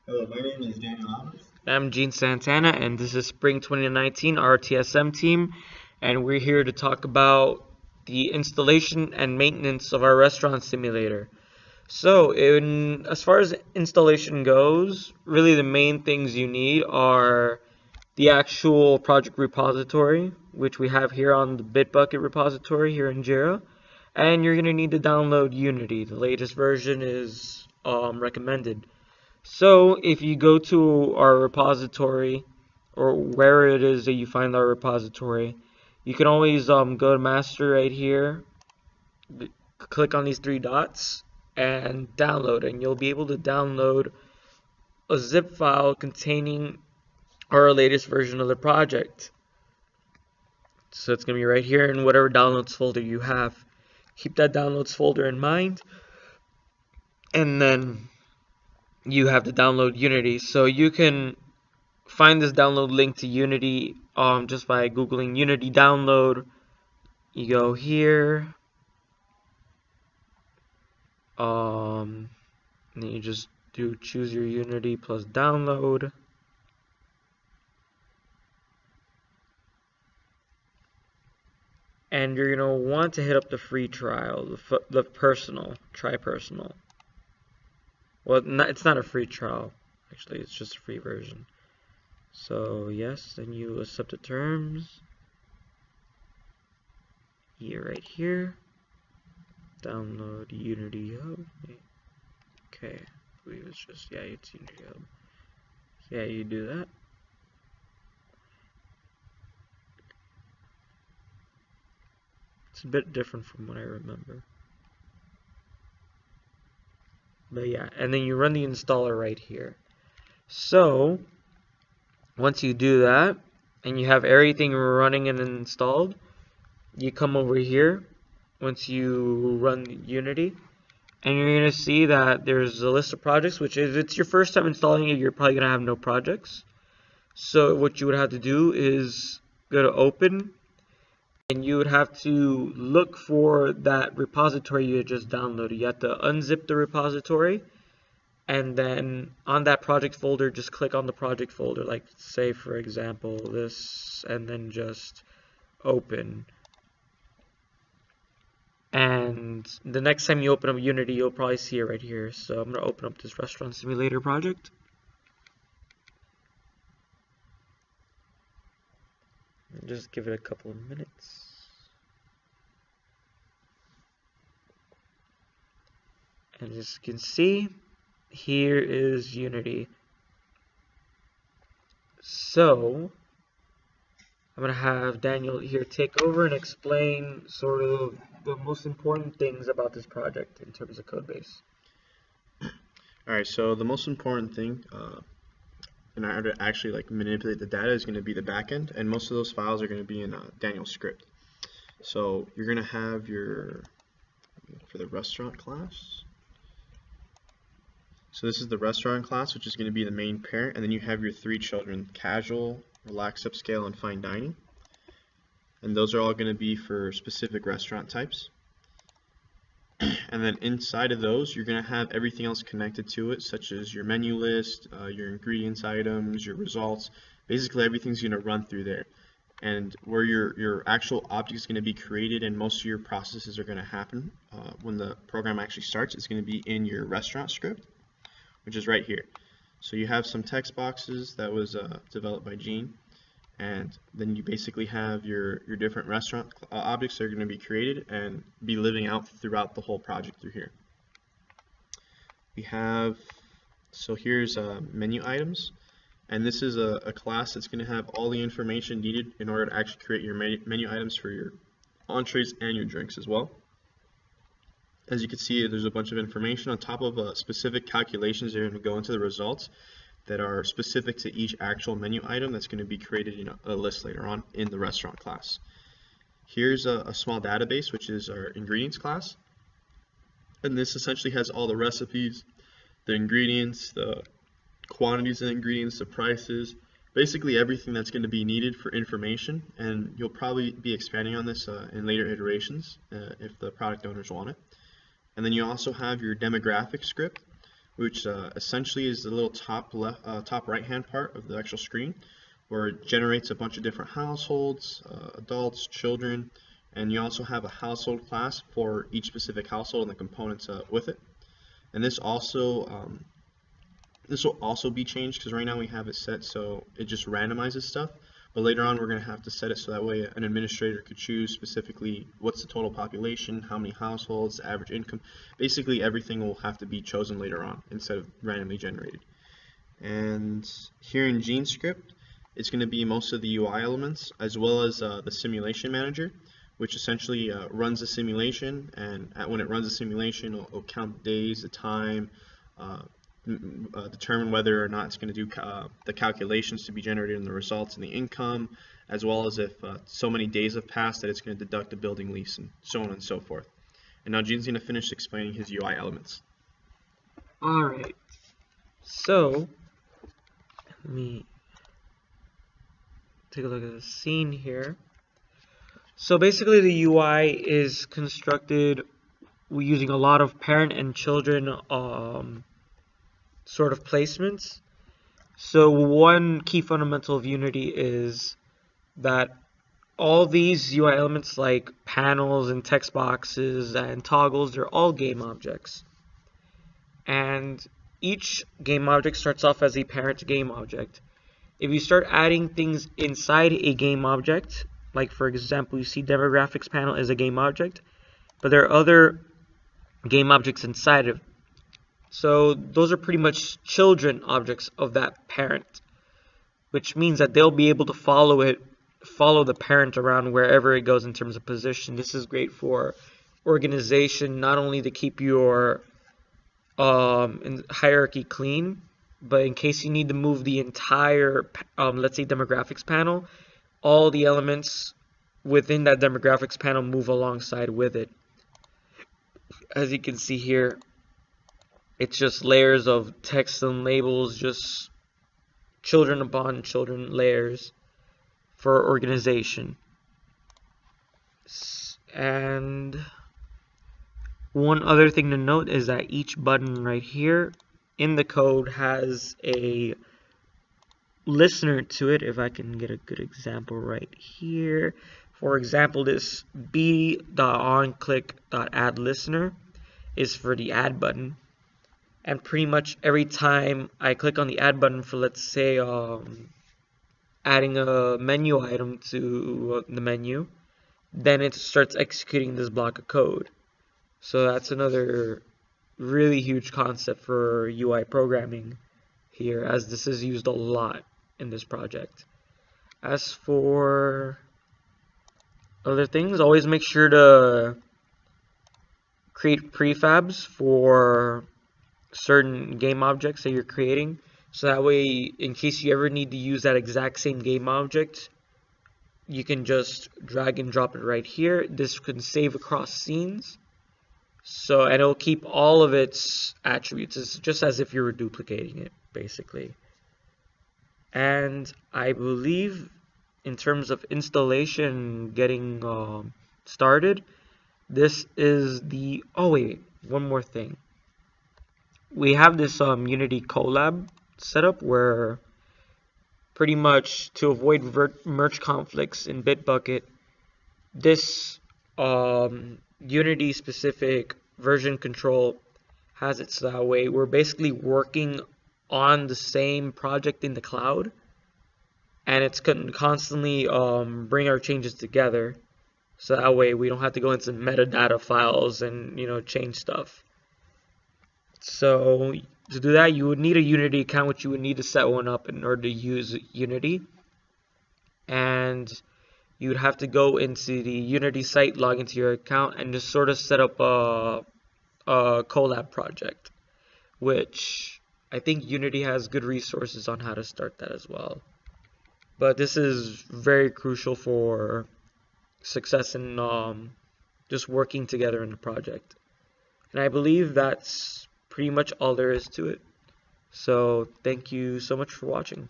Hello, my name is Daniel Alves. I'm Gene Santana, and this is Spring 2019 RTSM team, and we're here to talk about the installation and maintenance of our restaurant simulator. So, as far as installation goes, really the main things you need are the actual project repository, which we have here on the Bitbucket repository here in Jira, and you're going to need to download Unity. The latest version is recommended. So if you go to our repository, or where it is that you find our repository, you can always go to master right here, click on these three dots, and download, and you'll be able to download a zip file containing our latest version of the project. So it's going to be right here in whatever downloads folder you have. Keep that downloads folder in mind, and then you have to download Unity. So you can find this download link to Unity just by googling Unity download. You go here, and then you just do choose your Unity plus download. And you're gonna want to hit up the free trial, the personal, try personal. Well, it's not a free trial, actually, it's just a free version. So yes, then you accept the terms. Here, right here. Download Unity Hub. Okay, I believe it's just, yeah, it's Unity Hub. So yeah, you do that. It's a bit different from what I remember. But yeah, and then you run the installer right here. So, once you do that, and you have everything running and installed, you come over here, once you run Unity, and you're going to see that there's a list of projects, which if it's your first time installing it, you're probably going to have no projects. So what you would have to do is go to Open, and you would have to look for that repository you had just downloaded. You have to unzip the repository, and then on that project folder, just click on the project folder, like say for example this, and then just open. And the next time you open up Unity, you'll probably see it right here. So I'm going to open up this restaurant simulator project. And just give it a couple of minutes. And as you can see, here is Unity. So I'm going to have Daniel here take over and explain sort of the most important things about this project in terms of code base. Alright, so the most important thing in order to actually manipulate the data is going to be the backend, and most of those files are going to be in Daniel's script. So you're going to have for the restaurant class. So this is the restaurant class, which is going to be the main parent, and then you have your three children: casual, relaxed, upscale, and fine dining. And those are all going to be for specific restaurant types. And then inside of those, you're going to have everything else connected to it, such as your menu list, your ingredients items, your results. Basically, everything's going to run through there. And where your actual object is going to be created and most of your processes are going to happen when the program actually starts, it's going to be in your restaurant script, which is right here. So you have some text boxes that was developed by Gene. And then you basically have your different restaurant objects that are going to be created and be living out throughout the whole project through here. We have, so here's menu items, and this is a class that's going to have all the information needed in order to actually create your menu items for your entrees and your drinks as well. As you can see, there's a bunch of information on top of specific calculations that are going to go into the results that are specific to each actual menu item that's going to be created in a list later on in the restaurant class. Here's a small database, which is our ingredients class, and this essentially has all the recipes, the ingredients, the quantities of ingredients, the prices, basically everything that's going to be needed for information. And you'll probably be expanding on this in later iterations if the product owners want it. And then you also have your demographic script, which essentially is the little top right hand part of the actual screen, where it generates a bunch of different households, adults, children, and you also have a household class for each specific household and the components with it. And this will also be changed, because right now we have it set so it just randomizes stuff, but later on we're going to have to set it so that way an administrator could choose specifically what's the total population, how many households, average income. Basically everything will have to be chosen later on instead of randomly generated. And here in GeneScript, it's going to be most of the UI elements, as well as the simulation manager, which essentially runs the simulation, and when it runs the simulation, it'll count the days, the time, determine whether or not it's going to do the calculations to be generated in the results and the income, as well as if so many days have passed that it's going to deduct the building lease, and so on and so forth. And now Gene's going to finish explaining his UI elements. Alright, so let me take a look at the scene here. So basically the UI is constructed using a lot of parent and children sort of placements. So one key fundamental of Unity is that all these UI elements like panels and text boxes and toggles, they're all game objects. And each game object starts off as a parent game object. If you start adding things inside a game object, like for example, you see demographics panel is a game object, but there are other game objects inside of it. So those are pretty much children objects of that parent, which means that they'll be able to follow the parent around wherever it goes in terms of position. This is great for organization, not only to keep your hierarchy clean, but in case you need to move the entire, let's say, demographics panel, all the elements within that demographics panel move alongside with it. As you can see here, it's just layers of text and labels, just children upon children layers for organization. And one other thing to note is that each button right here in the code has a listener to it. If I can get a good example right here. For example, this b.onClick.addListener is for the add button. And pretty much every time I click on the add button for, let's say, adding a menu item to the menu, then it starts executing this block of code. So that's another really huge concept for UI programming here, as this is used a lot in this project. As for other things, always make sure to create prefabs for certain game objects that you're creating, so that way in case you ever need to use that exact same game object, you can just drag and drop it right here. This can save across scenes, so, and it'll keep all of its attributes. It's just as if you were duplicating it, basically. And I believe in terms of installation getting started, this is the, oh wait, one more thing. We have this Unity collab setup where pretty much to avoid merge conflicts in Bitbucket, this Unity specific version control has it so that way we're basically working on the same project in the cloud, and it's constantly bring our changes together, so that way we don't have to go into metadata files and change stuff. So to do that, you would need a Unity account, which you would need to set one up in order to use Unity. And you would have to go into the Unity site, log into your account, and just sort of set up a collab project, which I think Unity has good resources on how to start that as well. But this is very crucial for success in just working together in the project. And I believe that's pretty much all there is to it. So thank you so much for watching.